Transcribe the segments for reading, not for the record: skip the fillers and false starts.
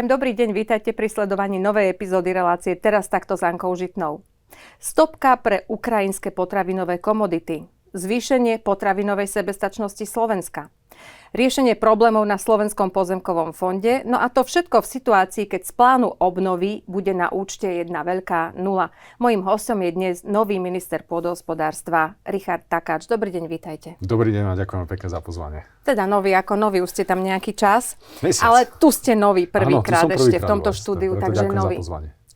Prajem dobrý deň, vítajte pri sledovaní novej epizódy relácie Teraz takto s Ankou Žitnou. Stopka pre ukrajinské potravinové komodity. Zvýšenie potravinovej sebestačnosti Slovenska. Riešenie problémov na Slovenskom pozemkovom fonde. No a to všetko v situácii, keď z plánu obnovy bude na účte jedna veľká nula. Mojím hosťom je dnes nový minister pôdohospodárstva Richard Takáč. Dobrý deň, vítajte. Dobrý deň a ďakujem pekne za pozvanie. Teda nový ako nový, už ste tam nejaký čas. Mesiac. Ale tu ste nový prvýkrát ešte v tomto vlastne, štúdiu, takže nový.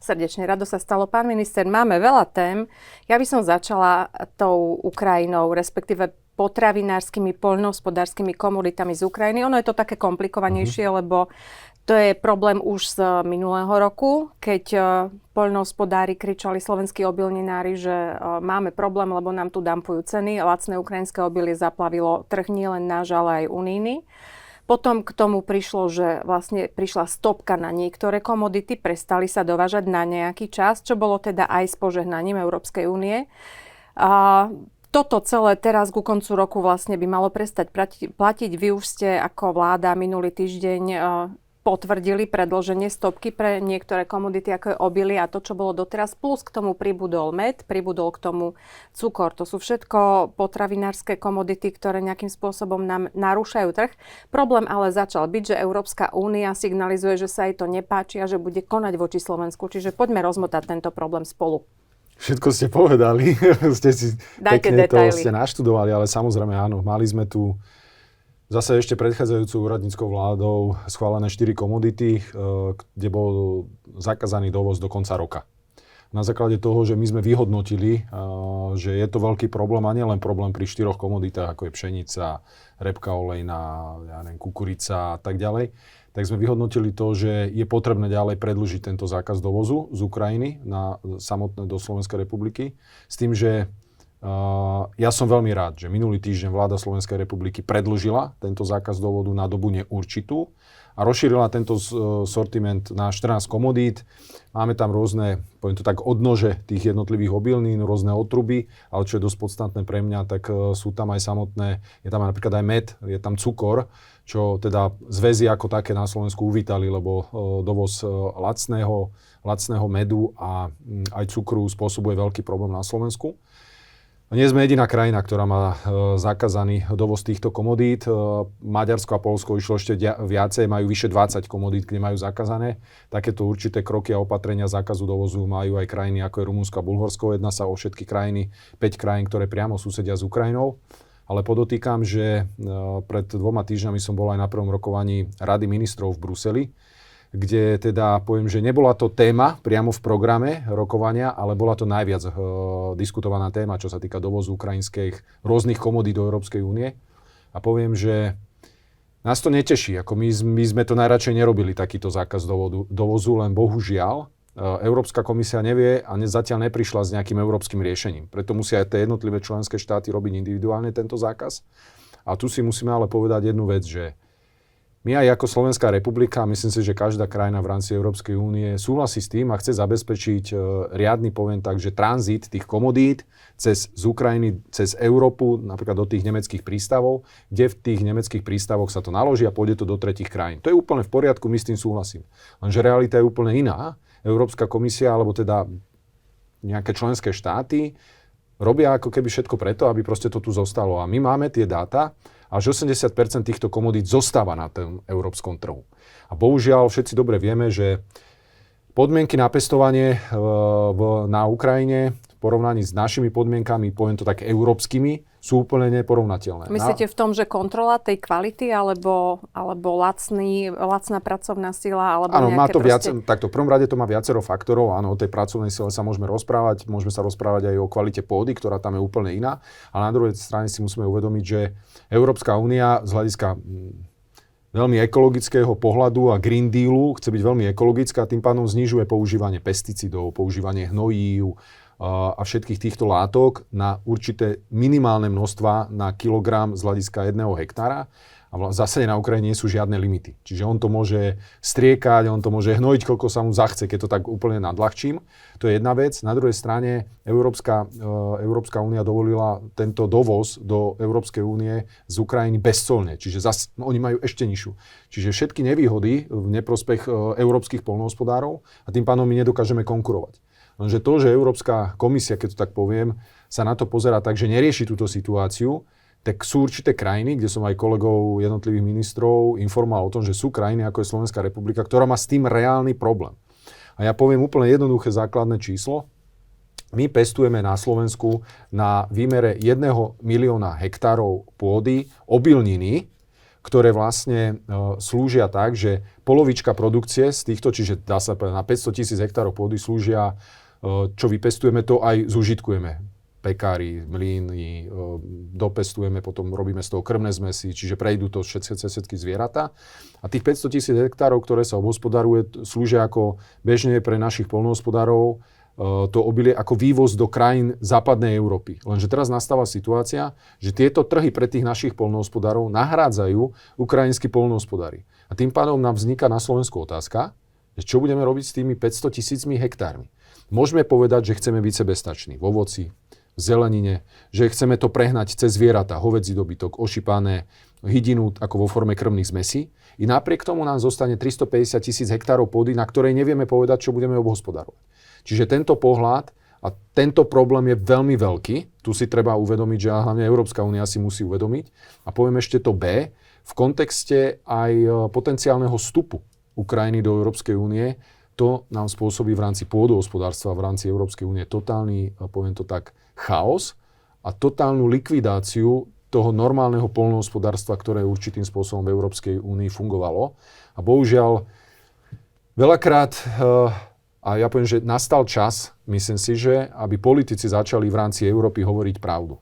Srdečne rado sa stalo. Pán minister, máme veľa tém. Ja by som začala tou Ukrajinou, respektíve potravinárskymi, poľnohospodárskymi komoditami z Ukrajiny. Ono je to také komplikovanejšie, lebo to je problém už z minulého roku, keď poľnohospodári kričali, slovenskí obilninári, že máme problém, lebo nám tu dampujú ceny. Lacné ukrajinské obilie zaplavilo trh nielen náš, ale aj unijný. Potom k tomu prišlo, že vlastne prišla stopka na niektoré komodity, prestali sa dovážať na nejaký čas, čo bolo teda aj s požehnaním Európskej únie. Toto celé teraz ku koncu roku vlastne by malo prestať platiť. Vy už ste ako vláda minulý týždeň potvrdili predĺženie stopky pre niektoré komodity, ako je obilie a to, čo bolo doteraz. Plus k tomu pribudol med, pribudol k tomu cukor. To sú všetko potravinárske komodity, ktoré nejakým spôsobom nám narúšajú trh. Problém ale začal byť, že Európska únia signalizuje, že sa jej to nepáči a že bude konať voči Slovensku. Čiže poďme rozmotať tento problém spolu. Všetko ste povedali, ste si Dajte pekne detaily. To ste naštudovali, ale samozrejme áno, mali sme tu zase ešte predchádzajúcou úradníckou vládou schválené 4 komodity, kde bol zakázaný dovoz do konca roka. Na základe toho, že my sme vyhodnotili, že je to veľký problém a nielen problém pri 4 komoditách, ako je pšenica, repka olejná, kukurica a tak ďalej, tak sme vyhodnotili to, že je potrebné ďalej predĺžiť tento zákaz dovozu z Ukrajiny na samotné do Slovenskej republiky. S tým, že ja som veľmi rád, že minulý týždeň vláda Slovenskej republiky predĺžila tento zákaz dovodu na dobu neurčitú a rozšírila tento sortiment na 14 komodít. Máme tam rôzne, poviem to tak, odnože tých jednotlivých obilnín, rôzne otruby, ale čo je dosť podstatné pre mňa, tak sú tam aj samotné, je tam napríklad aj med, je tam cukor, čo teda zväzy ako také na Slovensku uvítali, lebo dovoz lacného medu a aj cukru spôsobuje veľký problém na Slovensku. Nie sme jediná krajina, ktorá má zakázaný dovoz týchto komodít. Maďarsko a Poľsko išlo ešte viacej, majú vyše 20 komodít, kde majú zakázané. Takéto určité kroky a opatrenia zákazu dovozu majú aj krajiny ako je Rumunsko a Bulharsko. Jedná sa o všetky krajiny, 5 krajín, ktoré priamo susedia s Ukrajinou. Ale podotýkam, že pred 2 týždňami som bol aj na prvom rokovaní Rady ministrov v Bruseli, kde teda poviem, že nebola to téma priamo v programe rokovania, ale bola to najviac diskutovaná téma, čo sa týka dovozu ukrajinských rôznych komodít do Európskej únie. A poviem, že nás to neteší. Ako my sme to najradšej nerobili, takýto zákaz dovozu, len bohužiaľ Európska komisia nevie a zatiaľ neprišla s nejakým európskym riešením. Preto musia aj tie jednotlivé členské štáty robiť individuálne tento zákaz. A tu si musíme ale povedať jednu vec, že my aj ako Slovenská republika, myslím si, že každá krajina v rámci Európskej únie súhlasí s tým a chce zabezpečiť riadny, poviem tak, že tranzit tých komodít z Ukrajiny, cez Európu, napríklad do tých nemeckých prístavov, kde v tých nemeckých prístavoch sa to naloží a pôjde to do tretích krajín. To je úplne v poriadku, my s tým súhlasím. Lenže realita je úplne iná. Európska komisia, alebo teda nejaké členské štáty robia ako keby všetko preto, aby proste to tu zostalo. A my máme tie dáta, až 80% týchto komodít zostáva na tom európskom trhu. A bohužiaľ všetci dobre vieme, že podmienky na pestovanie na Ukrajine v porovnaní s našimi podmienkami, poviem to tak európskymi, sú úplne neporovnateľné. Myslíte v tom, že kontrola tej kvality alebo lacná pracovná sila? Alebo áno, má to proste... takto v prvom rade to má viacero faktorov. Áno, o tej pracovnej sile sa môžeme rozprávať. Môžeme sa rozprávať aj o kvalite pôdy, ktorá tam je úplne iná. Ale na druhej strane si musíme uvedomiť, že Európska únia z hľadiska veľmi ekologického pohľadu a Green Dealu chce byť veľmi ekologická a tým pádom znižuje používanie pesticídov, používanie hnojív, a všetkých týchto látok na určité minimálne množstva na kilogram z hľadiska 1 hektára. A v zásade na Ukrajine nie sú žiadne limity. Čiže on to môže striekať, on to môže hnojiť, koľko sa mu zachce, keď to tak úplne nadľahčím. To je jedna vec. Na druhej strane Európska únia dovolila tento dovoz do Európskej únie z Ukrajiny bezcolne. Čiže oni majú ešte nižšiu. Čiže všetky nevýhody v neprospech európskych poľnohospodárov a tým pádom my nedokážeme konkurovať. Lenže to, že Európska komisia, keď to tak poviem, sa na to pozerá tak, že nerieši túto situáciu, tak sú určité krajiny, kde som aj kolegov jednotlivých ministrov informoval o tom, že sú krajiny, ako je Slovenská republika, ktorá má s tým reálny problém. A ja poviem úplne jednoduché základné číslo. My pestujeme na Slovensku na výmere 1 milióna hektárov pôdy obilniny, ktoré vlastne slúžia tak, že polovička produkcie z týchto, čiže dá sa povedať na 500 000 hektárov pôdy slúžia, čo vypestujeme, to aj zužitkujeme. Pekári, mlyny, dopestujeme, potom robíme z toho krmné zmesy, čiže prejdú to všetky zvieratá. A tých 500 000 hektárov, ktoré sa obhospodaruje, slúžia ako bežne pre našich poľnohospodárov to obilie ako vývoz do krajín západnej Európy. Lenže teraz nastáva situácia, že tieto trhy pre tých našich poľnohospodárov nahrádzajú ukrajinskí poľnohospodári. A tým pádom nám vzniká na Slovensku otázka, že čo budeme robiť s tými 500 000 hektármi. Môžeme povedať, že chceme byť sebestační v ovoci, v zelenine, že chceme to prehnať cez zvieratá, hovädzí dobytok, ošípané, hydinu ako vo forme krmných zmesí. I napriek tomu nám zostane 350 000 hektárov pôdy, na ktorej nevieme povedať, čo budeme obhospodarovať. Čiže tento pohľad a tento problém je veľmi veľký. Tu si treba uvedomiť, že hlavne Európska únia si musí uvedomiť. A poviem ešte to B, v kontexte aj potenciálneho vstupu Ukrajiny do Európskej únie, to nám spôsobí v rámci pôdohospodárstva, v rámci Európskej únie totálny, poviem to tak, chaos a totálnu likvidáciu toho normálneho poľnohospodárstva, ktoré určitým spôsobom v Európskej únii fungovalo. A bohužiaľ, veľakrát, a ja poviem, že nastal čas, myslím si, že aby politici začali v rámci Európy hovoriť pravdu.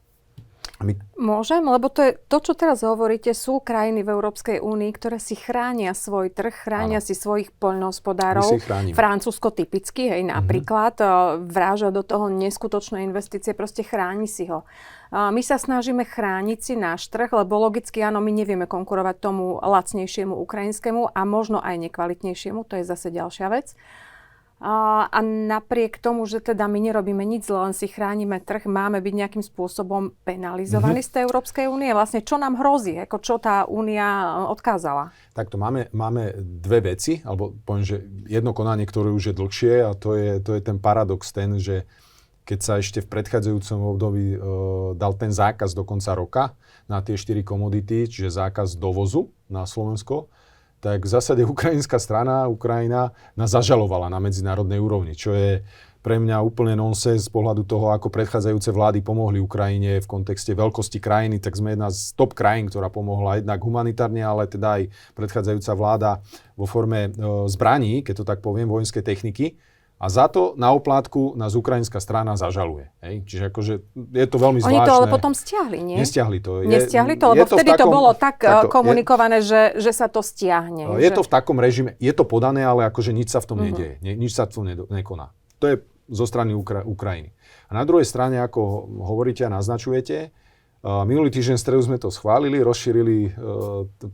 Môžem? Lebo to je to, čo teraz hovoríte, sú krajiny v Európskej únii, ktoré si chránia svoj trh, chránia si svojich poľnohospodárov. Francúzsko typicky, hej, napríklad, vráža do toho neskutočné investície, proste chráni si ho. My sa snažíme chrániť si náš trh, lebo logicky áno, my nevieme konkurovať tomu lacnejšiemu ukrajinskému a možno aj nekvalitnejšiemu, to je zase ďalšia vec. A napriek tomu, že teda my nerobíme nič, len si chránime trh, máme byť nejakým spôsobom penalizovaní z tej Európskej únie. Vlastne čo nám hrozí? Ako čo tá únia odkázala? Takto máme dve veci, alebo poviem, že jedno konanie, ktoré už je dlhšie a to je ten paradox ten, že keď sa ešte v predchádzajúcom období dal ten zákaz do konca roka na tie 4 komodity, čiže zákaz dovozu na Slovensko, tak v zásade ukrajinská strana, Ukrajina, nás zažalovala na medzinárodnej úrovni, čo je pre mňa úplne nonsens z pohľadu toho, ako predchádzajúce vlády pomohli Ukrajine v kontexte veľkosti krajiny, tak sme jedna z top krajín, ktorá pomohla jednak humanitárne, ale teda aj predchádzajúca vláda vo forme zbraní, keď to tak poviem, vojenskej techniky. A za to na oplátku nás ukrajinská strana zažaluje. Hej? Čiže akože je to veľmi zvláštne. Oni to ale potom stiahli, nie? Nestiahli to. Nestiahli to, lebo vtedy to bolo tak komunikované, že sa to stiahne. Je to v takom režime, je to podané, ale akože nič sa v tom nedieje. Nič sa v tom nekoná. To je zo strany Ukrajiny. A na druhej strane, ako hovoríte a naznačujete, minulý týždeň v stredu sme to schválili, rozšírili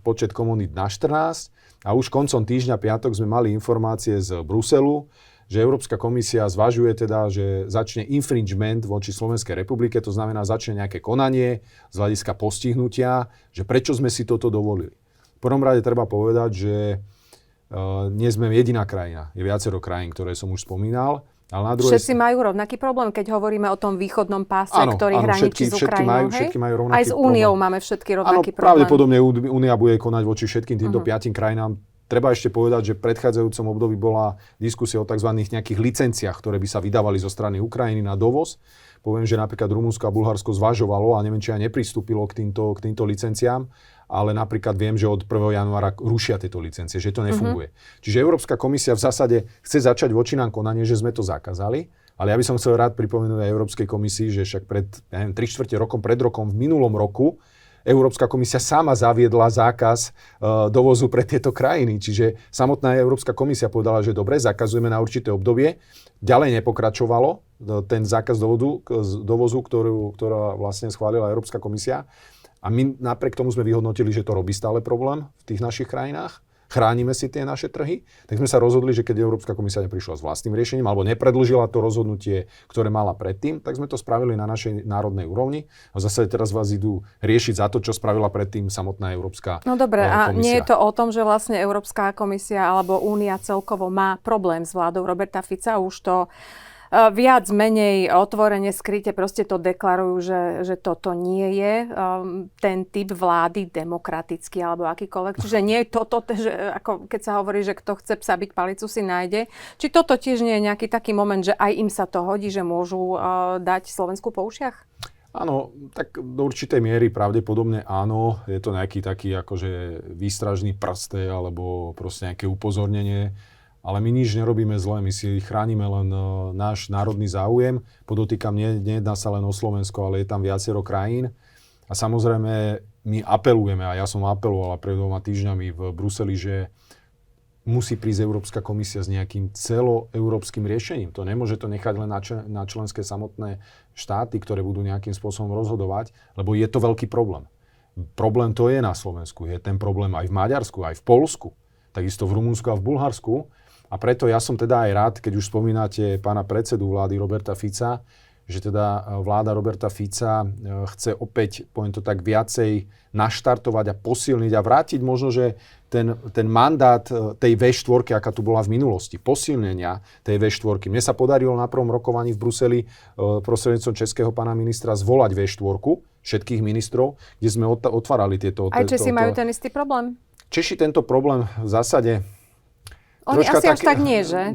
počet komodít na 14 a už koncom týždňa piatok sme mali informácie z Bruselu, že Európska komisia zvažuje teda, že začne infringement voči Slovenskej republike, to znamená začne nejaké konanie z hľadiska postihnutia, že prečo sme si toto dovolili. V prvom rade treba povedať, že nie sme jediná krajina, je viacero krajín, ktoré som už spomínal. Ale na druhej... Všetci majú rovnaký problém, keď hovoríme o tom východnom páse, ktorý hraničí s Ukrajinou. Všetky majú rovnaký aj s Úniou máme všetky rovnaký problém. Pravdepodobne Únia bude konať voči všetkým týmto 5 krajinám. Treba ešte povedať, že v predchádzajúcom období bola diskusia o tzv. Nejakých licenciách, ktoré by sa vydávali zo strany Ukrajiny na dovoz. Poviem, že napríklad Rumunsko a Bulharsko zvažovalo, a neviem, či aj nepristúpilo k týmto licenciám, ale napríklad viem, že od 1. januára rušia tieto licencie, že to nefunguje. Čiže Európska komisia v zásade chce začať voči nám konanie, že sme to zakázali, ale ja by som chcel rád pripomenúť aj Európskej komisii, že však pred 3/4 rokom, pred rokom, v minulom roku Európska komisia sama zaviedla zákaz dovozu pre tieto krajiny. Čiže samotná Európska komisia povedala, že dobre, zakazujeme na určité obdobie. Ďalej nepokračovalo ten zákaz dovozu, ktorá vlastne schválila Európska komisia. A my napriek tomu sme vyhodnotili, že to robí stále problém v tých našich krajinách. Chránime si tie naše trhy, tak sme sa rozhodli, že keď Európska komisia neprišla s vlastným riešením alebo nepredĺžila to rozhodnutie, ktoré mala predtým, tak sme to spravili na našej národnej úrovni. A zase teraz vás idú riešiť za to, čo spravila predtým samotná Európska komisia. No dobre, a nie je to o tom, že vlastne Európska komisia alebo Únia celkovo má problém s vládou Roberta Fica, už to viac menej otvorene, skryte proste to deklarujú, že toto nie je ten typ vlády demokratický alebo akýkoľvek. Čiže nie je toto, že ako keď sa hovorí, že kto chce psa byť palicu si nájde. Či toto tiež nie je nejaký taký moment, že aj im sa to hodí, že môžu dať Slovensku po ušiach? Áno, tak do určitej miery pravdepodobne áno. Je to nejaký taký akože výstražný prste alebo proste nejaké upozornenie. Ale my nič nerobíme zle, my si chránime len náš národný záujem. Podotýkam, nejedná sa len o Slovensko, ale je tam viacero krajín. A samozrejme, my apelujeme, a ja som apeloval pred 2 týždňami v Bruseli, že musí prísť Európska komisia s nejakým celoeurópskym riešením. To nemôže to nechať len na členské samotné štáty, ktoré budú nejakým spôsobom rozhodovať, lebo je to veľký problém. Problém to je na Slovensku, je ten problém aj v Maďarsku, aj v Poľsku, takisto v Rumunsku a v Bulharsku. A preto ja som teda aj rád, keď už spomínate pána predsedu vlády Roberta Fica, že teda vláda Roberta Fica chce opäť, poviem to tak, viacej naštartovať a posilniť a vrátiť možno, že ten mandát tej V4, aká tu bola v minulosti, posilnenia tej V4. Mne sa podarilo na prvom rokovaní v Bruseli prostredníctvom českého pána ministra zvolať V4, všetkých ministrov, kde sme otvárali tieto... Aj Česi majú ten istý problém? Češi tento problém v zásade... Oni asi až tak nie, že?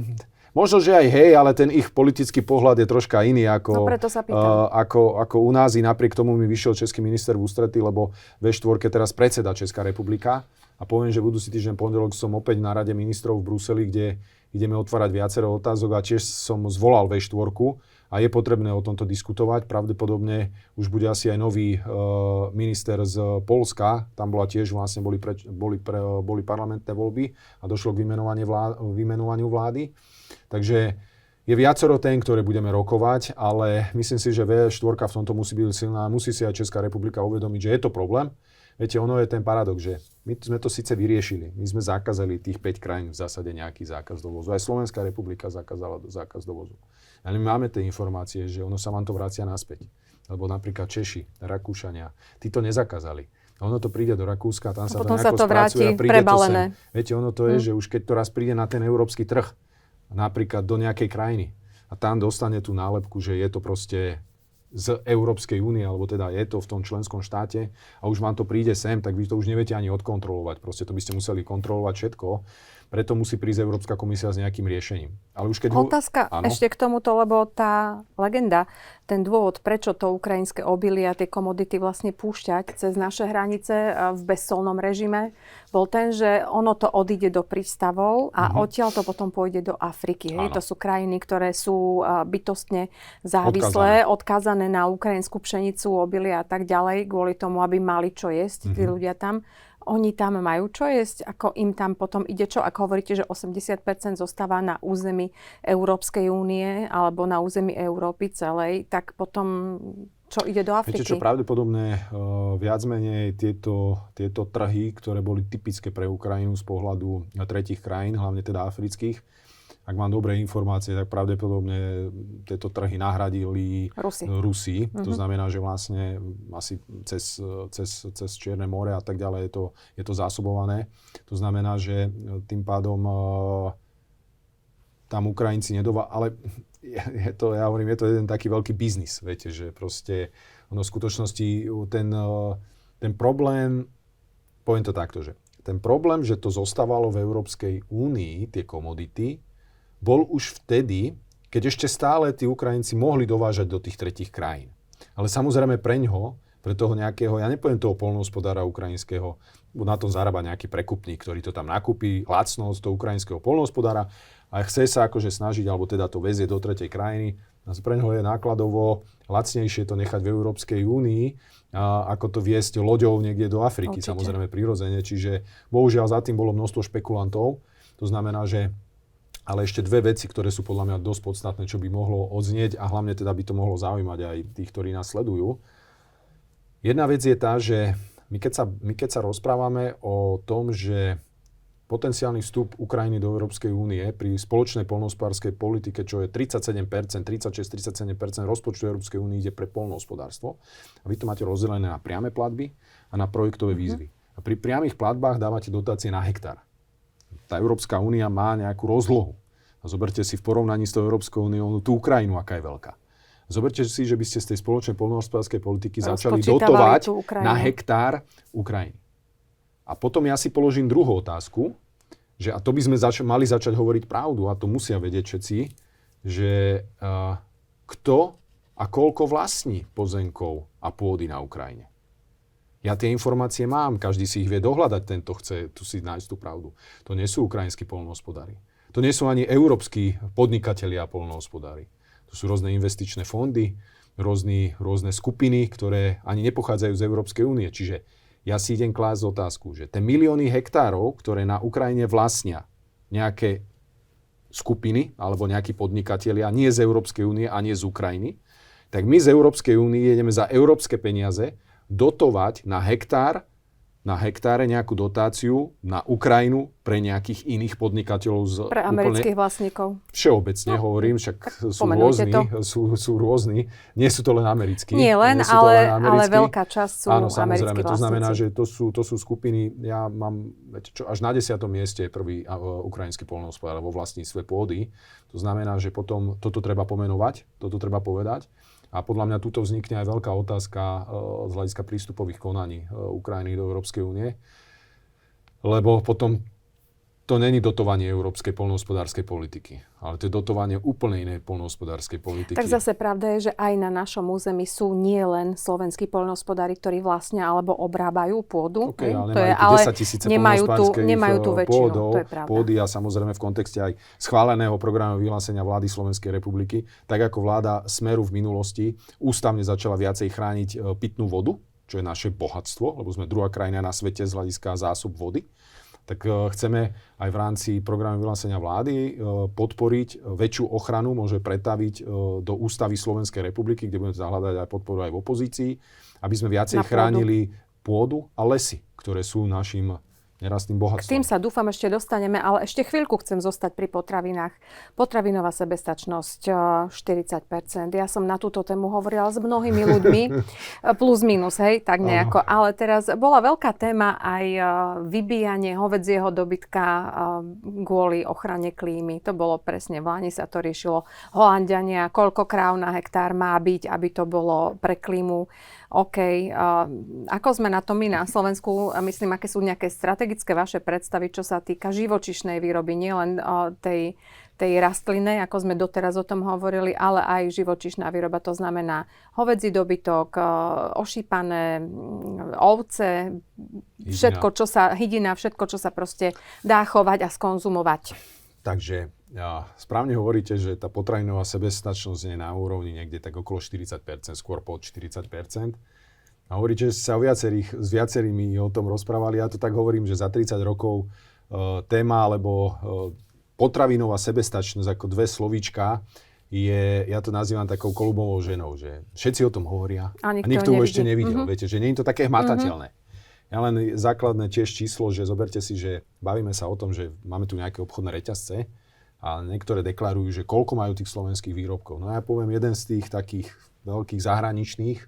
Možno, že aj hej, ale ten ich politický pohľad je troška iný ako, no preto sa pýtam. Ako u nás. I napriek tomu mi vyšiel český minister v ústrety, lebo V4 teraz predseda Česká republika. A poviem, že budúci týždeň pondelok som opäť na Rade ministrov v Bruseli, kde ideme otvárať viacero otázok a tiež som zvolal V4 a je potrebné o tomto diskutovať. Pravdepodobne už bude asi aj nový minister z Poľska. Tam bola tiež vlastne boli parlamentné voľby a došlo k vymenovaniu vlády. Takže je viacero tém, ktoré budeme rokovať, ale myslím si, že V4 v tomto musí byť silná. Musí si aj Česká republika uvedomiť, že je to problém. Viete, ono je ten paradox, že my sme to síce vyriešili. My sme zakázali tých 5 krajín v zásade nejaký zákaz dovozu. Aj Slovenská republika zakázala zákaz dovozu. Ale my máme tie informácie, že ono sa vám to vracia naspäť. Lebo napríklad Češi, Rakúšania, tí to nezakázali. Ono to príde do Rakúska, tam sa to nejako spracuje a príde prebalené. to sem. Viete, ono to je, že už keď to raz príde na ten európsky trh, napríklad do nejakej krajiny, a tam dostane tú nálepku, že je to proste z Európskej únie, alebo teda je to v tom členskom štáte a už vám to príde sem, tak vy to už neviete ani odkontrolovať. Proste to by ste museli kontrolovať všetko. Preto musí prísť Európska komisia s nejakým riešením. Ale už keď otázka ešte k tomuto, lebo tá legenda, ten dôvod, prečo to ukrajinské obilie a tie komodity vlastne púšťať cez naše hranice v bezcolnom režime, bol ten, že ono to odíde do prístavov a odtiaľ to potom pôjde do Afriky. Hej? To sú krajiny, ktoré sú bytostne závislé, odkázané na ukrajinskú pšenicu, obilie a tak ďalej, kvôli tomu, aby mali čo jesť tí ľudia tam. Oni tam majú čo jesť, ako im tam potom ide čo? Ako hovoríte, že 80% zostáva na území Európskej únie alebo na území Európy celej, tak potom čo ide do Afriky? Viete čo, pravdepodobne viac menej tieto trhy, ktoré boli typické pre Ukrajinu z pohľadu tretích krajín, hlavne teda afrických, ak mám dobré informácie, tak pravdepodobne tieto trhy nahradili Rusi. To znamená, že vlastne asi cez Čierne more a tak ďalej je to zásobované. To znamená, že tým pádom tam Ukrajinci ale je to jeden taký veľký biznis, viete, že proste ono v skutočnosti ten problém, poviem to takto, že ten problém, že to zostávalo v Európskej únii, tie komodity, bol už vtedy, keď ešte stále tí Ukrajinci mohli dovážať do tých tretích krajín. Ale samozrejme pre toho nejakého, ja nepoviem toho poľnohospodára ukrajinského, na tom zarába nejaký prekupník, ktorý to tam nakúpi, lacnosť toho ukrajinského poľnohospodára a chce sa akože snažiť, alebo teda to vezie do tretej krajiny, A pre neho je nákladovo lacnejšie to nechať v Európskej únii, ako to viesť loďou niekde do Afriky, Určite. samozrejme prirodzene. Čiže bohužiaľ za tým bolo množstvo špekulantov. To znamená, že ale ešte dve veci, ktoré sú podľa mňa dosť podstatné, čo by mohlo odznieť a hlavne teda by to mohlo zaujímať aj tých, ktorí nás sledujú. Jedna vec je tá, že my keď sa rozprávame o tom, že potenciálny vstup Ukrajiny do Európskej únie pri spoločnej poľnohospodárskej politike, čo je 36-37% rozpočtu Európskej únie ide pre poľnohospodárstvo. A vy to máte rozdelené na priame platby a na projektové výzvy. A pri priamych platbách dávate dotácie na hektár. Tá Európska únia má nejakú rozlohu. A zoberte si v porovnaní s tou Európskou úniou tú Ukrajinu, aká je veľká. Zoberte si, že by ste z tej spoločnej poľnohospodárskej politiky začali dotovať na hektár Ukrajiny. A potom ja si položím druhú otázku, že a to by sme mali začať hovoriť pravdu, a to musia vedieť všetci, že kto a koľko vlastní pozemkov a pôdy na Ukrajine. Ja tie informácie mám, každý si ich vie dohľadať, tento chce tu si nájsť tú pravdu. To nie sú ukrajinskí poľnohospodári. To nie sú ani európski podnikatelia a poľnohospodári. To sú rôzne investičné fondy, rôzne skupiny, ktoré ani nepochádzajú z Európskej únie. Čiže ja si idem klásť otázku, že tie milióny hektárov, ktoré na Ukrajine vlastnia nejaké skupiny alebo nejakí podnikatelia, nie z Európskej únie a nie z Ukrajiny, tak my z Európskej únie ideme za európske peniaze dotovať na hektáre nejakú dotáciu na Ukrajinu pre nejakých iných podnikateľov. Pre amerických vlastníkov. Všeobecne hovorím, však sú rôzni. Nie sú to len americkí. Nie len, ale veľká časť sú áno, americkí samozrejme. vlastníci. To znamená, že to sú skupiny, ja mám, až na 10. mieste je prvý ukrajinský poľnohospodár vo vlastníctve pôdy. To znamená, že potom toto treba pomenovať, toto treba povedať. A podľa mňa tuto vznikne aj veľká otázka z hľadiska prístupových konaní Ukrajiny do Európskej únie. Lebo potom to není dotovanie európskej poľnohospodárskej politiky, ale to je dotovanie úplne inej poľnohospodárskej politiky. Tak zase pravda je, že aj na našom území sú nie len slovenskí poľnohospodári, ktorí vlastnia alebo obrábajú pôdu. Okay, ale nemajú tú väčšinu. Pôdov, to je pravda. Pôdy a samozrejme v kontexte aj schváleného programu vyhlásenia vlády Slovenskej republiky, tak ako vláda Smeru v minulosti ústavne začala viacej chrániť pitnú vodu, čo je naše bohatstvo, lebo sme druhá krajina na svete z hľadiska zásob vody. Tak chceme aj v rámci programu vyhlásenia vlády podporiť väčšiu ochranu, môže pretaviť do ústavy Slovenskej republiky, kde budeme hľadať aj podporu aj v opozícii, aby sme viacej chránili pôdu a lesy, ktoré sú našim nerastným bohatstvom. K tým sa dúfam ešte dostaneme, ale ešte chvíľku chcem zostať pri potravinách. Potravinová sebestačnosť 40%. Ja som na túto tému hovorila s mnohými ľuďmi, plus minus, hej, tak nejako. Ale teraz bola veľká téma aj vybíjanie hovedzieho dobytka kvôli ochrane klímy. To bolo presne, v Lani sa to riešilo. Holanďania, koľko kráv na hektár má byť, aby to bolo pre klímu OK. Ako sme na to my na Slovensku? Myslím, aké sú nejaké strategické vaše predstavy, čo sa týka živočíšnej výroby, nielen tej rastlinnej, ako sme doteraz o tom hovorili, ale aj živočíšna výroba. To znamená hovedzí dobytok, ošípané ovce, hydina, všetko, čo sa proste dá chovať a skonzumovať. Takže správne hovoríte, že tá potravinová sebestačnosť je na úrovni niekde tak okolo 40%, skôr pod 40%. A hovoríte, že sa s viacerými o tom rozprávali. Ja to tak hovorím, že za 30 rokov téma alebo potravinová sebestačnosť ako dve slovíčka je, ja to nazývam takou kolubovou ženou, že všetci o tom hovoria a nikto ho ešte nevidel. Viete, že nie je to také hmatateľné. Ja len základné tiež číslo, že zoberte si, že bavíme sa o tom, že máme tu nejaké obchodné reťazce a niektoré deklarujú, že koľko majú tých slovenských výrobkov. No ja poviem, jeden z tých takých veľkých zahraničných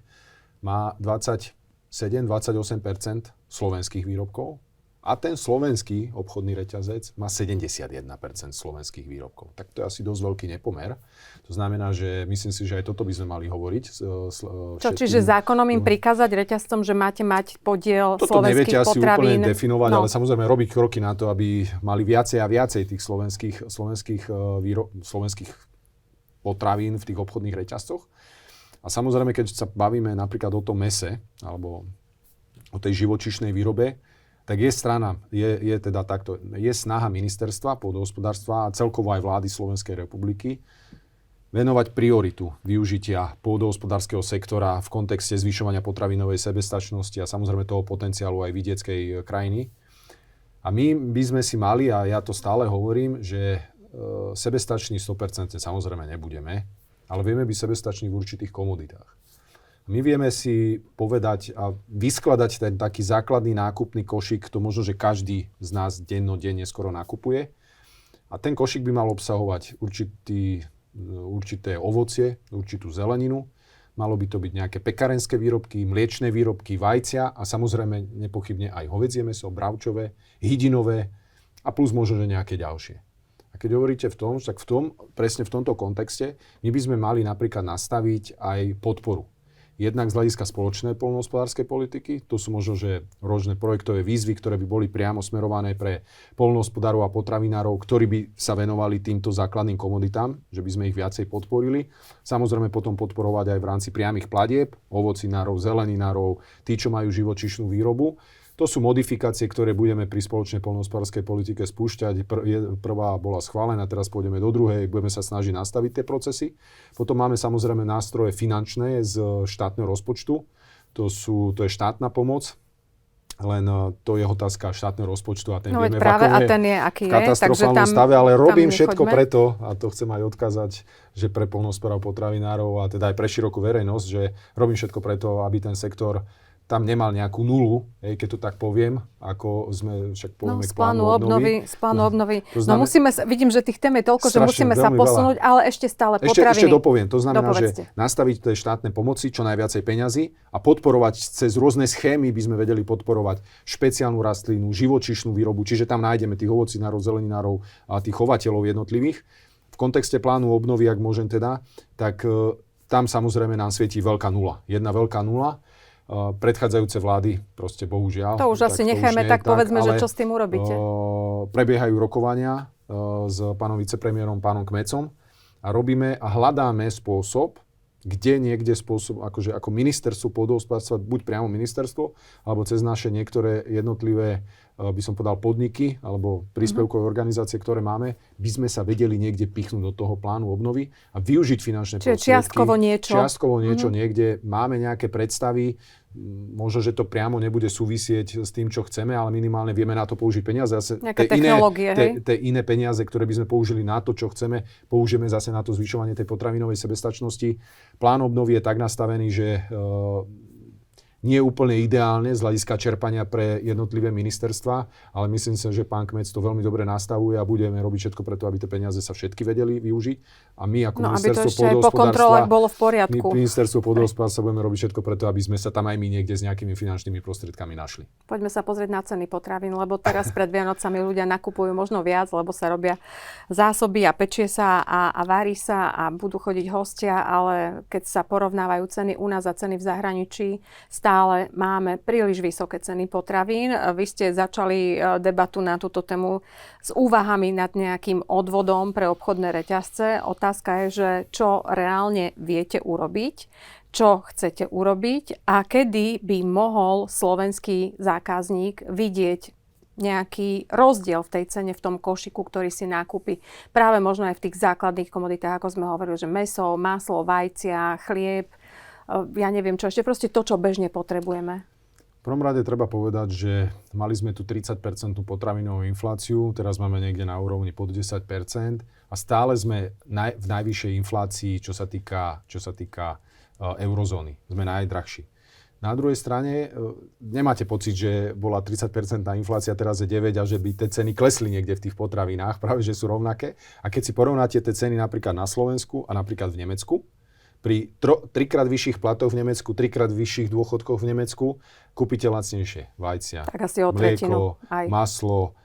má 27-28% slovenských výrobkov a ten slovenský obchodný reťazec má 71% slovenských výrobkov. Tak to je asi dosť veľký nepomer. To znamená, že myslím si, že aj toto by sme mali hovoriť. Čiže zákonom im prikázať reťazcom, že máte mať podiel toto slovenských potravín? Toto neviete asi úplne definovať, no. Ale samozrejme robiť kroky na to, aby mali viacej a viacej tých slovenských potravín v tých obchodných reťazcoch. A samozrejme, keď sa bavíme napríklad o tom mese alebo o tej živočíšnej výrobe, tak je snaha ministerstva pôdohospodárstva a celkovo aj vlády Slovenskej republiky venovať prioritu využitia pôdohospodárskeho sektora v kontexte zvyšovania potravinovej sebestačnosti a samozrejme toho potenciálu aj vidieckej krajiny. A my by sme si mali, a ja to stále hovorím, že sebestační 100% samozrejme nebudeme, ale vieme byť sebestační v určitých komoditách. My vieme si povedať a vyskladať ten taký základný nákupný košík, to možno, že každý z nás dennodenne skoro nakupuje. A ten košík by mal obsahovať určité ovocie, určitú zeleninu. Malo by to byť nejaké pekárenské výrobky, mliečne výrobky, vajcia a samozrejme nepochybne aj hovädzie mäso, bravčové, hydinové a plus možno, že nejaké ďalšie. A keď hovoríte v tom, tak presne v tomto kontexte, my by sme mali napríklad nastaviť aj podporu. Jednak z hľadiska spoločnej poľnohospodárskej politiky, to sú možno, že rôzne projektové výzvy, ktoré by boli priamo smerované pre poľnohospodárov a potravinárov, ktorí by sa venovali týmto základným komoditám, že by sme ich viacej podporili. Samozrejme potom podporovať aj v rámci priamych platieb, ovocinárov, zeleninárov, tí, čo majú živočíšnu výrobu. To sú modifikácie, ktoré budeme pri spoločnej poľnohospodárskej politike spúšťať. Prvá bola schválená, teraz pôjdeme do druhej, budeme sa snažiť nastaviť tie procesy. Potom máme samozrejme nástroje finančné z štátneho rozpočtu. To je štátna pomoc, len to je otázka štátneho rozpočtu a ten vieme, práve, a ten je, aký v katastrofálnom stave, ale robím všetko preto, a to chcem aj odkázať, že pre poľnohospodárov, potravinárov a teda aj pre širokú verejnosť, že robím všetko preto, aby ten sektor tam nemal nejakú nulu, keď to tak poviem, ako sme však povieme k plánu obnovy. Z plánu obnovy. Vidím, že tých tém je toľko, že musíme sa posunúť, ale ešte stále potraviny. Ešte dopoviem. To znamená, že nastaviť tie štátne pomoci, čo najviacej peňazí a podporovať cez rôzne schémy by sme vedeli podporovať špeciálnu rastlinu, živočíšnu výrobu, čiže tam nájdeme tých ovocinárov, zeleninárov a tých chovateľov jednotlivých. V kontexte plánu obnovy, ak môžem teda, tak tam samozrejme nám svietí veľká nula. Jedna veľká nula. Predchádzajúce vlády, proste bohužiaľ. To už asi nechajme, tak povedzme, že čo s tým urobíte. Prebiehajú rokovania s pánom vicepremiérom, pánom Kmecom a robíme a hľadáme spôsob, kde niekde spôsob, akože ako ministerstvo pôdohospodárstva, buď priamo ministerstvo, alebo cez naše niektoré jednotlivé, by som povedal, podniky, alebo príspevkové organizácie, ktoré máme, by sme sa vedeli niekde pichnúť do toho plánu obnovy a využiť finančné prostriedky. Čiže čiastkovo niečo. Niekde máme nejaké predstavy, možno, že to priamo nebude súvisieť s tým, čo chceme, ale minimálne vieme na to použiť peniaze. Nejaké technológie, hej? Tie iné peniaze, ktoré by sme použili na to, čo chceme, použijeme zase na to zvyšovanie tej potravinovej sebestačnosti. Plán obnovy je tak nastavený, že nie je úplne ideálne z hľadiska čerpania pre jednotlivé ministerstvá, ale myslím si, že pán Kmec to veľmi dobre nastavuje a budeme robiť všetko preto, aby tie peniaze sa všetky vedeli využiť. A my ako ministerstvo pôdohospodárstva, bolo v poriadku. Ministerstvo pôdohospodárstva budeme robiť všetko preto, aby sme sa tam aj my niekde s nejakými finančnými prostriedkami našli. Poďme sa pozrieť na ceny potravín, lebo teraz pred Vianocami ľudia nakupujú možno viac, lebo sa robia zásoby a pečie sa a varí sa a budú chodiť hostia, ale keď sa porovnávajú ceny u nás a ceny v zahraničí, stále máme príliš vysoké ceny potravín. Vy ste začali debatu na túto tému s úvahami nad nejakým odvodom pre obchodné reťazce. Otázka je, že čo reálne viete urobiť, čo chcete urobiť a kedy by mohol slovenský zákazník vidieť nejaký rozdiel v tej cene, v tom košiku, ktorý si nákupí. Práve možno aj v tých základných komoditách, ako sme hovorili, že mäso, maslo, vajcia, chlieb, ja neviem čo, ešte proste to, čo bežne potrebujeme. V prvom rade treba povedať, že mali sme tu 30% potravinovú infláciu, teraz máme niekde na úrovni pod 10% a stále sme v najvyššej inflácii, čo sa týka eurozóny. Sme najdrahší. Na druhej strane nemáte pocit, že bola 30% inflácia, teraz je 9 a že by tie ceny klesli niekde v tých potravinách, práve že sú rovnaké. A keď si porovnáte tie ceny napríklad na Slovensku a napríklad v Nemecku, pri 3-krát vyšších platoch v Nemecku, 3-krát vyšších dôchodkoch v Nemecku, kúpite lacnejšie vajcia, mlieko, maslo,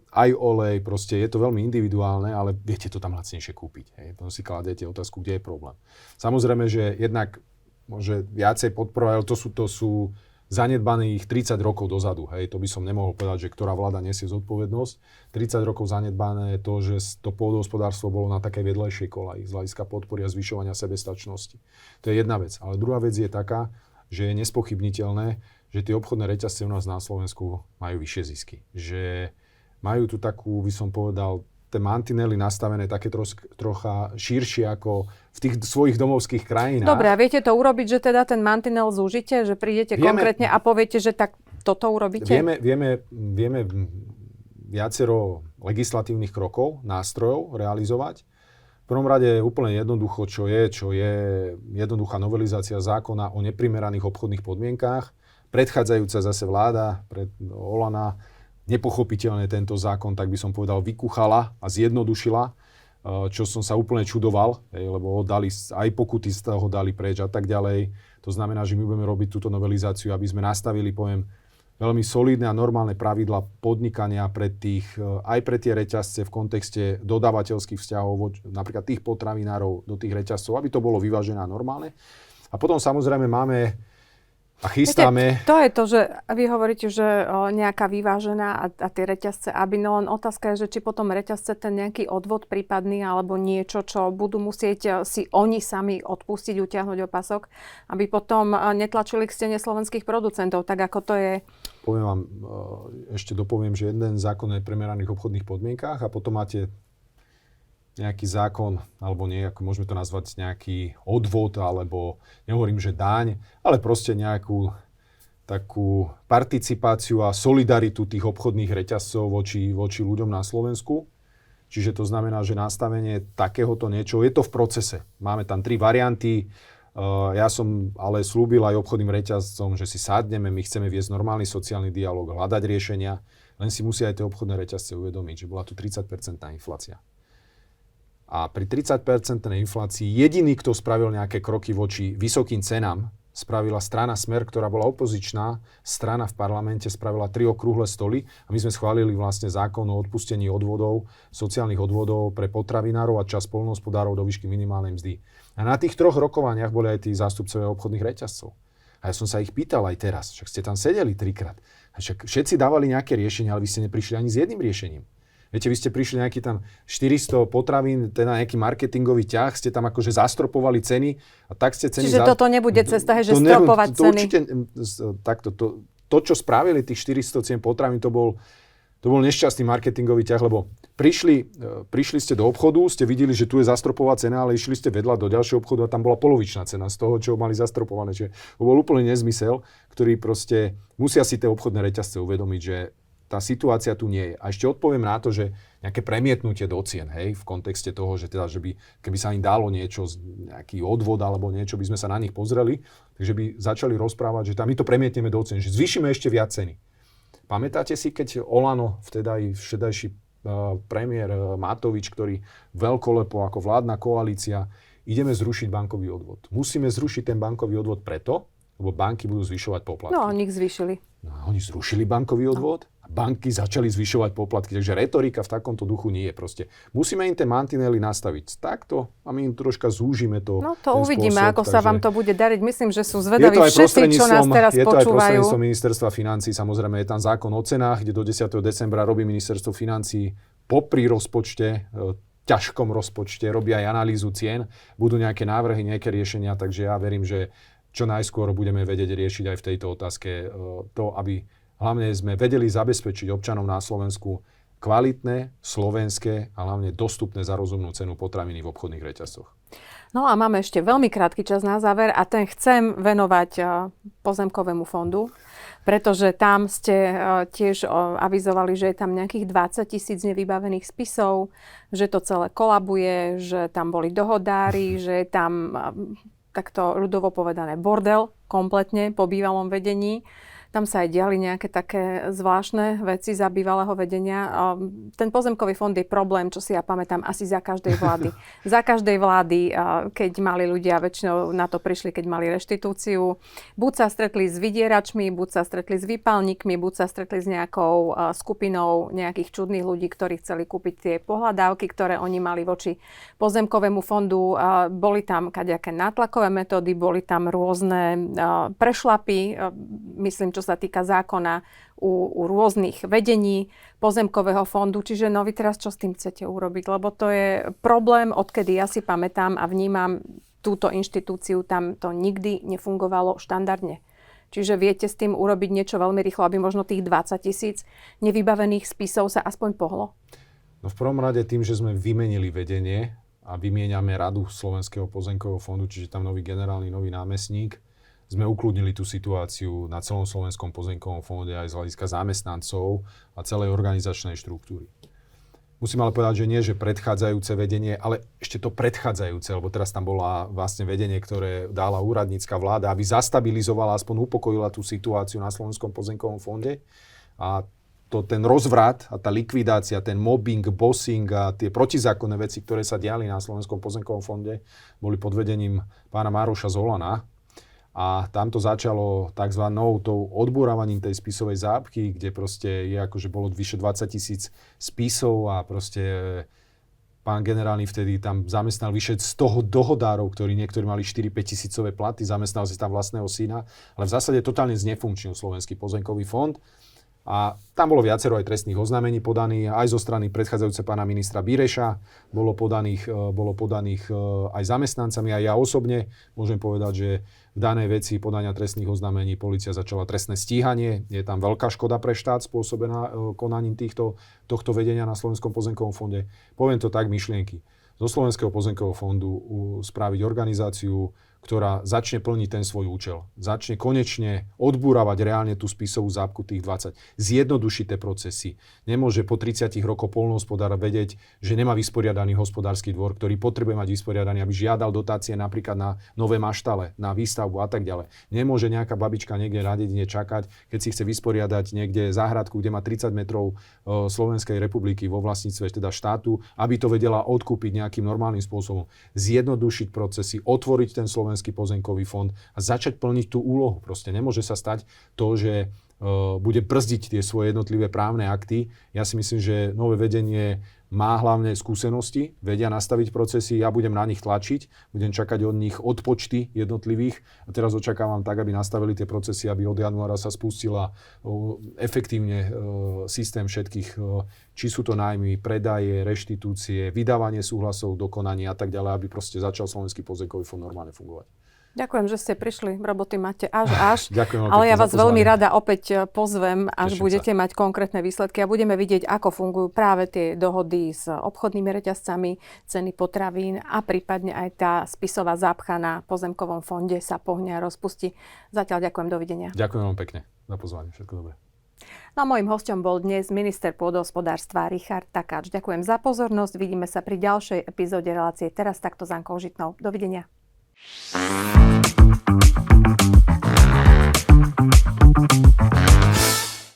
aj olej, proste je to veľmi individuálne, ale viete to tam lacnejšie kúpiť. Hej. Potom si kladete otázku, kde je problém. Samozrejme, že jednak môže viacej podporovať, ale to sú zanedbaných 30 rokov dozadu. Hej. To by som nemohol povedať, že ktorá vláda nesie zodpovednosť. 30 rokov zanedbané je to, že to pôdohospodárstvo bolo na takej vedlejšej kolaji z hľadiska podpory a zvyšovania sebestačnosti. To je jedna vec. Ale druhá vec je taká, že je nespochybniteľné, že tie obchodné reťazce u nás na Slovensku majú vyššie zisky. Že majú tu takú, by som povedal, tie mantinely nastavené také trocha širšie ako v tých svojich domovských krajinách. Dobre, a viete to urobiť, že teda ten mantinel zúžite, že prídete konkrétne a poviete, že tak toto urobíte? Vieme viacero legislatívnych krokov, nástrojov realizovať. V prvom rade úplne jednoducho, čo je jednoduchá novelizácia zákona o neprimeraných obchodných podmienkách. Predchádzajúca zase vláda pred Olana nepochopiteľne tento zákon, tak by som povedal, vykuchala a zjednodušila, čo som sa úplne čudoval, lebo aj pokuty z toho dali preč a tak ďalej. To znamená, že my budeme robiť túto novelizáciu, aby sme nastavili, veľmi solidné a normálne pravidlá podnikania aj pre tie reťazce v kontexte dodávateľských vzťahov, napríklad tých potravinárov do tých reťazcov, aby to bolo vyvážené a normálne. A potom samozrejme máme a chystáme... Viete, to je to, že vy hovoríte, že nejaká vyvážená a tie reťazce, aby len otázka je, že či potom reťazce ten nejaký odvod prípadný alebo niečo, čo budú musieť si oni sami odpustiť, utiahnuť opasok, aby potom netlačili k stene slovenských producentov, tak ako to je. Poviem vám, ešte dopoviem, že jeden zákon je o primeraných obchodných podmienkách a potom máte nejaký zákon, alebo môžeme to nazvať nejaký odvod, alebo nehovorím, že daň, ale proste nejakú takú participáciu a solidaritu tých obchodných reťazcov voči ľuďom na Slovensku. Čiže to znamená, že nastavenie takéhoto niečo, je to v procese. Máme tam 3 varianty. Ja som ale slúbil aj obchodným reťazcom, že si sadneme, my chceme viesť normálny sociálny dialog, hľadať riešenia, len si musia aj tie obchodné reťazce uvedomiť, že bola tu 30% inflácia. A pri 30% inflácii jediný, kto spravil nejaké kroky voči vysokým cenám, spravila strana Smer, ktorá bola opozičná strana v parlamente, spravila 3 okrúhle stoly a my sme schválili vlastne zákon o odpustení odvodov, sociálnych odvodov pre potravinárov a časť poľnohospodárov do výšky minimálnej mzdy. A na tých 3 rokovaniach boli aj tí zástupcovia obchodných reťazcov. A ja som sa ich pýtal aj teraz, však ste tam sedeli 3-krát. A však všetci dávali nejaké riešenia, ale vy ste neprišli ani s jedným riešením. Viete, vy ste prišli nejaký tam 400 potravín, teda nejaký marketingový ťah, ste tam akože zastropovali ceny a tak ste ceny... Čiže toto nebude cesta, že stropovať ceny? Určite, to, čo spravili tých 400 cien potravín, to bol nešťastný marketingový ťah, lebo prišli ste do obchodu, ste videli, že tu je zastropová cena, ale išli ste vedľa do ďalšieho obchodu a tam bola polovičná cena z toho, čo mali zastropované. Čiže to bol úplne nezmysel, ktorý proste musia si tie obchodné reťazce uvedomiť, že tá situácia tu nie je. A ešte odpoviem na to, že nejaké premietnutie do cien, v kontexte toho, že teda, keby sa im dalo niečo, nejaký odvod alebo niečo, by sme sa na nich pozreli, takže by začali rozprávať, že tam my to premietneme do cien, že zvýšime ešte viac ceny. Pamätáte si, keď Olano, vtedajší premiér Matovič, ktorý veľkolepo ako vládna koalícia, ideme zrušiť bankový odvod. Musíme zrušiť ten bankový odvod preto, lebo banky budú zvyšovať poplatky. No, oni ich zvýšili. No, oni zrušili bankový odvod a banky začali zvyšovať poplatky. Takže retorika v takomto duchu nie je proste. Musíme im tie mantinely nastaviť takto a my im troška zúžime to. No to uvidíme, spôsob, ako sa vám to bude dariť. Myslím, že sú zvedaví všetci, čo nás teraz počúvajú. Je to aj prostredníctvom ministerstva financií. Samozrejme je tam zákon o cenách, kde do 10. decembra robí ministerstvo financií popri rozpočte, ťažkom rozpočte, robí aj analýzu cien. Budú nejaké návrhy, nejaké riešenia, takže ja verím, že čo najskôr budeme vedieť riešiť aj v tejto otázke to, aby hlavne sme vedeli zabezpečiť občanom na Slovensku kvalitné, slovenské a hlavne dostupné za rozumnú cenu potraviny v obchodných reťazcoch. No a máme ešte veľmi krátky čas na záver a ten chcem venovať Pozemkovému fondu, pretože tam ste tiež avizovali, že je tam nejakých 20 000 nevybavených spisov, že to celé kolabuje, že tam boli dohodári, že je tam takto ľudovo povedané bordel kompletne po bývalom vedení. Tam sa aj diali nejaké také zvláštne veci za bývalého vedenia. Ten pozemkový fond je problém, čo si ja pamätám, asi za každej vlády. Za každej vlády, keď mali ľudia, väčšinou na to prišli, keď mali reštitúciu. Buď sa stretli s vydieračmi, buď sa stretli s výpalníkmi, buď sa stretli s nejakou skupinou nejakých čudných ľudí, ktorí chceli kúpiť tie pohľadávky, ktoré oni mali voči pozemkovému fondu. Boli tam kadejaké nátlakové metódy, boli tam rôzne prešlapy, myslím, čo sa týka zákona u rôznych vedení pozemkového fondu. Čiže no vy teraz čo s tým chcete urobiť? Lebo to je problém, odkedy ja si pamätám a vnímam túto inštitúciu, tam to nikdy nefungovalo štandardne. Čiže viete s tým urobiť niečo veľmi rýchlo, aby možno tých 20 000 nevybavených spisov sa aspoň pohlo? No v prvom rade tým, že sme vymenili vedenie a vymieňame radu Slovenského pozemkového fondu, čiže tam nový generálny, nový námestník, sme ukludnili tú situáciu na celom Slovenskom pozemkovom fonde aj z hľadiska zamestnancov a celej organizačnej štruktúry. Musím ale povedať, že nie, že predchádzajúce vedenie, ale ešte to predchádzajúce, lebo teraz tam bola vlastne vedenie, ktoré dala úradnícka vláda, aby zastabilizovala, aspoň upokojila tú situáciu na Slovenskom pozemkovom fonde. A ten rozvrat a tá likvidácia, ten mobbing, bossing a tie protizákonné veci, ktoré sa diali na Slovenskom pozemkovom fonde, boli pod vedením pána Mároša Zolana. A tam to začalo takzvanou tou odbúravaním tej spisovej zápky, kde proste je akože bolo vyše 20 000 spisov a proste pán generálny vtedy tam zamestnal vyše 100 dohodárov, ktorí niektorí mali 4-5 tisícové platy, zamestnal si tam vlastného syna, ale v zásade totálne znefunkčnil Slovenský pozemkový fond. A tam bolo viacero aj trestných oznámení podaných, aj zo strany predchádzajúce pána ministra Bireša, bolo podaných aj zamestnancami, aj ja osobne. Môžem povedať, že v danej veci podania trestných oznámení polícia začala trestné stíhanie. Je tam veľká škoda pre štát spôsobená konaním tohto vedenia na Slovenskom pozemkovom fonde. Poviem to tak, myšlienky. Zo Slovenského pozemkového fondu spraviť organizáciu, ktorá začne plniť ten svoj účel. Začne konečne odbúravať reálne tú spisovú zápku tých 20. Zjednodušiť tie procesy. Nemôže po 30 rokoch poľnohospodár vedieť, že nemá vysporiadaný hospodársky dvor, ktorý potrebuje mať vysporiadaný, aby žiadal dotácie napríklad na nové maštale, na výstavbu a tak ďalej. Nemôže nejaká babička niekde na dedine čakať, keď si chce vysporiadať niekde záhradku, kde má 30 metrov Slovenskej republiky vo vlastníctve, teda štátu, aby to vedela odkúpiť nejakým normálnym spôsobom. Zjednodušiť procesy, otvoriť ten Slovenský pozemkový fond a začať plniť tú úlohu. Proste nemôže sa stať to, že bude brzdiť tie svoje jednotlivé právne akty. Ja si myslím, že nové vedenie má hlavne skúsenosti, vedia nastaviť procesy, ja budem na nich tlačiť, budem čakať od nich odpočty jednotlivých a teraz očakávam tak, aby nastavili tie procesy, aby od januára sa spustila efektívne systém všetkých, či sú to nájmy, predaje, reštitúcie, vydávanie súhlasov, dokonanie a tak ďalej, aby proste začal Slovenský pozemkový fond normálne fungovať. Ďakujem, že ste prišli. Roboty máte až. Ďakujem, ale ja vás veľmi rada opäť pozvem, až Teším budete sa. mať konkrétne výsledky a budeme vidieť, ako fungujú práve tie dohody s obchodnými reťazcami, ceny potravín a prípadne aj tá spisová zápcha na pozemkovom fonde sa pohne a rozpustí. Zatiaľ ďakujem, dovidenia. Ďakujem veľmi pekne za pozvanie. Všetko dobré. No a mojím hosťom bol dnes minister pôdohospodárstva Richard Takáč. Ďakujem za pozornosť. Vidíme sa pri ďalšej epizóde relácie Teraz takto s Ankou Žitnou. Dovidenia.